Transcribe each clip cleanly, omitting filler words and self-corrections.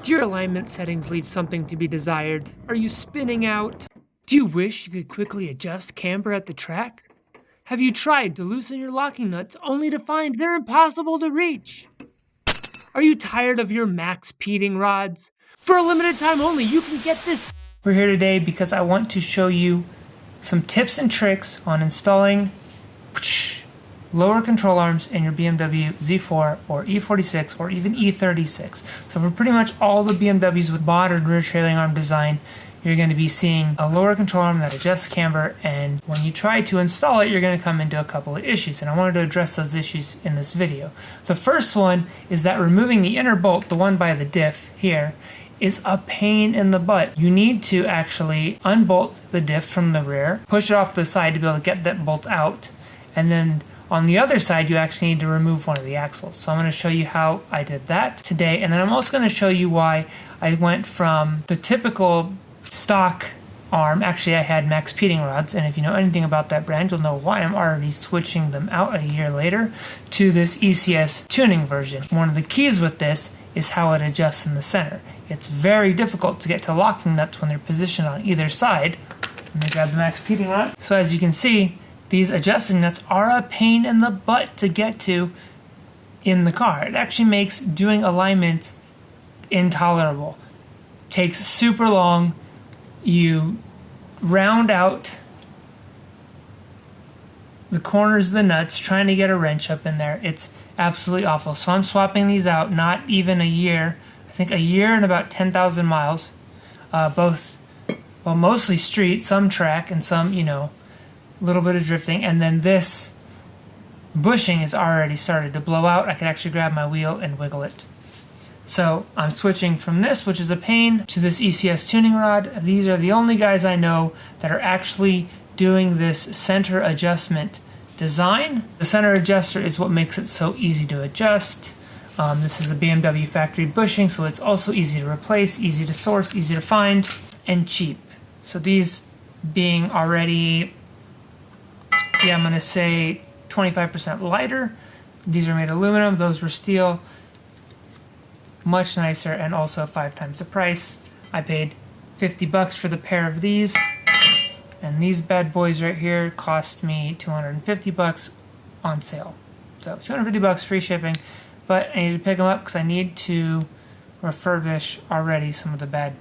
Do your alignment settings leave something to be desired? Are you spinning out? Do you wish you could quickly adjust camber at the track? Have you tried to loosen your locking nuts only to find they're impossible to reach? Are you tired of your MaxpeedingRods? For a limited time only, you can get this. We're here today because I want to show you some tips and tricks on installing lower control arms in your BMW Z4 or E46 or even E36. So for pretty much all the BMWs with modern rear trailing arm design, you're going to be seeing a lower control arm that adjusts camber, and when you try to install it, you're going to come into a couple of issues, and I wanted to address those issues in this video. The first one is that removing the inner bolt, the one by the diff here, is a pain in the butt. You need to actually unbolt the diff from the rear, push it off to the side to be able to get that bolt out, and then on the other side, you actually need to remove one of the axles. So I'm going to show you how I did that today, and then I'm also going to show you why I went from the typical stock arm. Actually, I had MaxpeedingRods, and if you know anything about that brand, you'll know why I'm already switching them out a year later to this ECS tuning version. One of the keys with this is how it adjusts in the center. It's very difficult to get to locking nuts when they're positioned on either side. Let me grab the MaxpeedingRod. So as you can see, these adjusting nuts are a pain in the butt to get to in the car. It actually makes doing alignment intolerable. Takes super long. You round out the corners of the nuts trying to get a wrench up in there. It's absolutely awful. So I'm swapping these out, not even a year. I think a year and about 10,000 miles. Mostly street, some track, and some, a little bit of drifting, and then this bushing has already started to blow out. I could actually grab my wheel and wiggle it. So I'm switching from this, which is a pain, to this ECS tuning rod. These are the only guys I know that are actually doing this center adjustment design. The center adjuster is what makes it so easy to adjust. This is a BMW factory bushing, so it's also easy to replace, easy to source, easy to find, and cheap. So these being already, I'm going to say 25% lighter. These are made of aluminum. Those were steel. Much nicer, and also 5 times the price. I paid $50 for the pair of these. And these bad boys right here cost me $250 on sale. So $250 free shipping. But I need to pick them up because I need to refurbish already some of the bad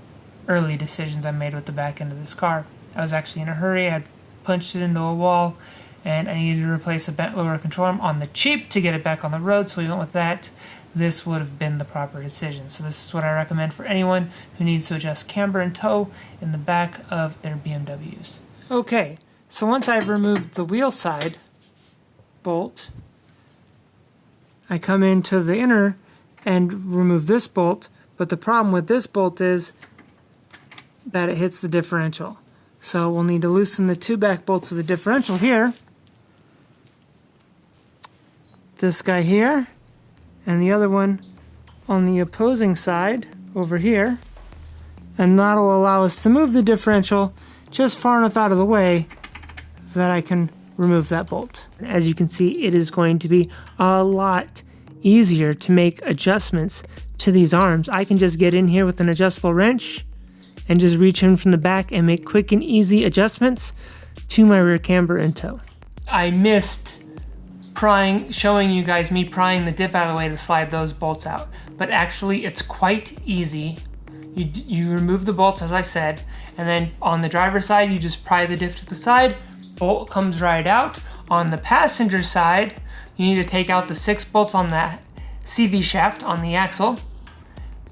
early decisions I made with the back end of this car. I was actually in a hurry. I had punched it into a wall, and I needed to replace a bent lower control arm on the cheap to get it back on the road, so we went with that. This would have been the proper decision. So this is what I recommend for anyone who needs to adjust camber and toe in the back of their BMWs. Okay, so once I've removed the wheel side bolt, I come into the inner and remove this bolt, but the problem with this bolt is that it hits the differential. So we'll need to loosen the 2 back bolts of the differential here. This guy here, and the other one on the opposing side over here. And that'll allow us to move the differential just far enough out of the way that I can remove that bolt. As you can see, it is going to be a lot easier to make adjustments to these arms. I can just get in here with an adjustable wrench and just reach in from the back and make quick and easy adjustments to my rear camber and toe. I missed showing you guys me prying the diff out of the way to slide those bolts out, but actually it's quite easy. You remove the bolts, as I said, and then on the driver's side you just pry the diff to the side, bolt comes right out. On the passenger side, you need to take out the 6 bolts on the CV shaft on the axle,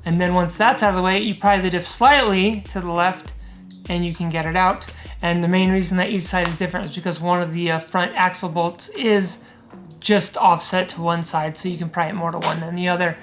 and then once that's out of the way, you pry the diff slightly to the left and you can get it out. And the main reason that each side is different is because one of the front axle bolts is just offset to one side, so you can pry it more to one than the other.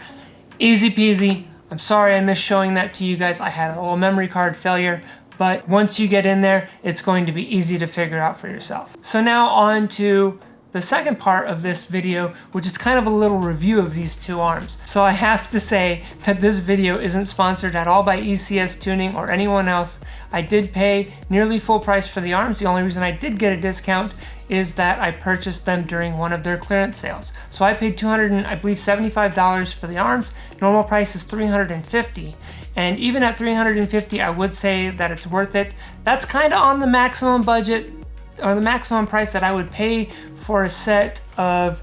Easy peasy. I'm sorry I missed showing that to you guys. I had a little memory card failure, but once you get in there, it's going to be easy to figure out for yourself. So now on to the second part of this video, which is kind of a little review of these two arms. So I have to say that this video isn't sponsored at all by ECS Tuning or anyone else. I did pay nearly full price for the arms. The only reason I did get a discount is that I purchased them during one of their clearance sales. So I paid $275 for the arms. Normal price is $350. And even at $350, I would say that it's worth it. That's kind of on the maximum budget, or the maximum price that I would pay for a set of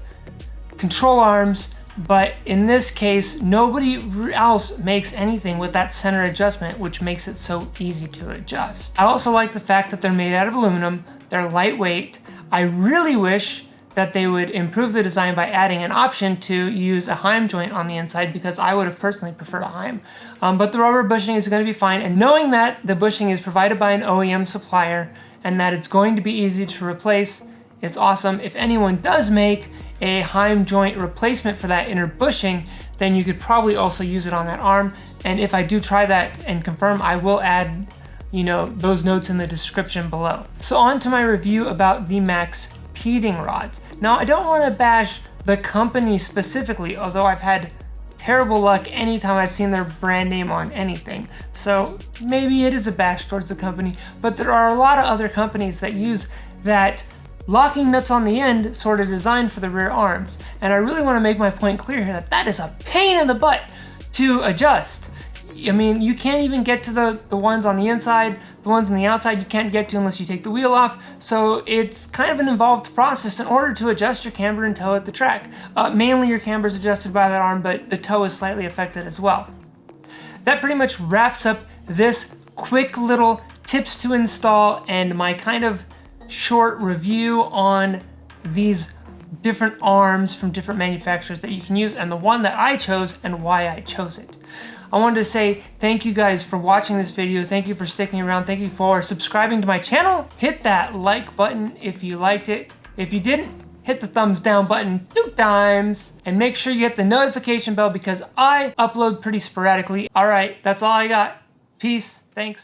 control arms. But in this case, nobody else makes anything with that center adjustment, which makes it so easy to adjust. I also like the fact that they're made out of aluminum, they're lightweight. I really wish that they would improve the design by adding an option to use a Heim joint on the inside, because I would have personally preferred a Heim. But the rubber bushing is going to be fine, and knowing that the bushing is provided by an OEM supplier and that it's going to be easy to replace is awesome. If anyone does make a Heim joint replacement for that inner bushing, then you could probably also use it on that arm. And if I do try that and confirm, I will add, those notes in the description below. So on to my review about the MaxpeedingRods. Now, I don't want to bash the company specifically, although I've had terrible luck anytime I've seen their brand name on anything. So maybe it is a bash towards the company, but there are a lot of other companies that use that locking nuts on the end sort of designed for the rear arms. And I really want to make my point clear here that that is a pain in the butt to adjust. I mean, you can't even get to the ones on the inside. The ones on the outside you can't get to unless you take the wheel off. So it's kind of an involved process in order to adjust your camber and toe at the track. Mainly your camber is adjusted by that arm, but the toe is slightly affected as well. That pretty much wraps up this quick little tips to install and my kind of short review on these different arms from different manufacturers that you can use, and the one that I chose and why I chose it. I wanted to say thank you guys for watching this video. Thank you for sticking around. Thank you for subscribing to my channel. Hit that like button if you liked it. If you didn't, hit the thumbs down button 2 times. And make sure you hit the notification bell because I upload pretty sporadically. All right, that's all I got. Peace. Thanks.